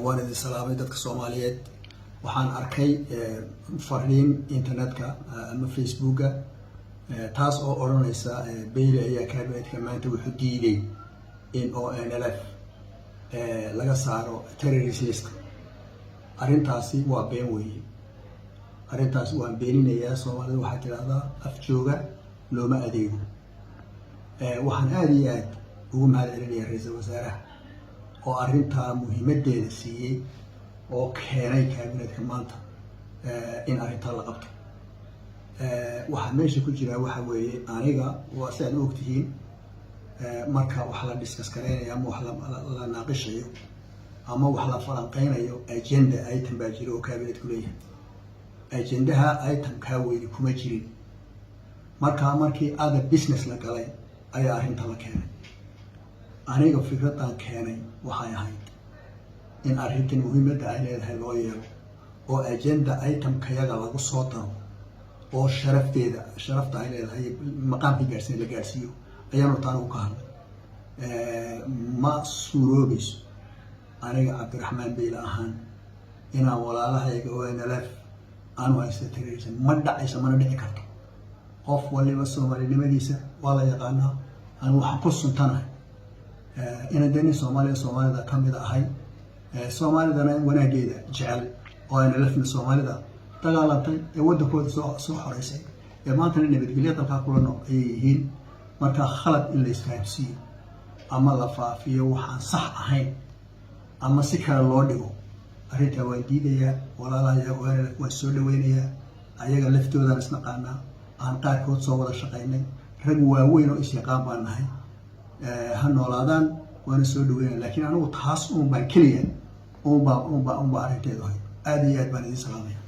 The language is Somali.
وانا دي سلامي dadka Soomaaliyeed waxaan arkay fariin internetka ama Facebooka taas oo oranaysa Bailey ayaa kaabeedka maanta wuxuu diiday in ONLF laga saaro terrorist arintaasi waa been weeye arintaasi waan beeninayaa Soomaalida waxa tiraahdaa af jooga looma adeego waxaan aad iyo aad ugu mahadcelinayaa ra'iisul wasaaraha oo arinta muhiimadeeda siiyay oo keenay kaabinetka maanta in arinta la qabto waxa meesha ku jira waxa weeye aniga waa saan ogtihiin marka wax la discuss kareenayo ama wax la naaqishayo ama wax la falanqeynayo agenda item baa jira oo kaabinetku leeyahay agendaha item ka weyn kuma jirin markii aad business la galay ayaa arinta la keenay aniga fikradan keenay waxay ahayd in arintan muhiimadda ay leedahay loo yeelo oo agenda item kayaga lagu soo daro oo sharafta ay leedahay maqaamka gaarsiin la gaarsiiyo ayaanu taan u ka hadlay ma suuroobayso aniga Cabdiraxmaan Bailey ahaan inaan walaalahayga ONLF aanu haysto terrorism ma dhacayso mana dhici karto qof waliba Soomaalinimadiisa waa la yaqaanaa aan wax ku suntanahay ina dani Soomaalida kamid ahay Soomaalidana wanaageeda jecel ONLF Soomaalida dagaalantay ee wadankooda soo xoreysay ee maanta nabadgelyo dalka kulano ay yihiin marka khalad in la iskaabsiyo ama la faafiyo waxaan sax ahayn ama si kale loo dhigo arinta waan diidayaa walaalaha ONLF waa soo dhaweynayaa ayaga laftooda isna qaana aan qaarkood soo wada shaqeynay rag waaweyn oo is yaqaan baan nahay ha noolaadaan waana soo dhaweynaa laakiin anigu taas baan kaliya baan arinteedu aad iyo aad baan idin salaamaya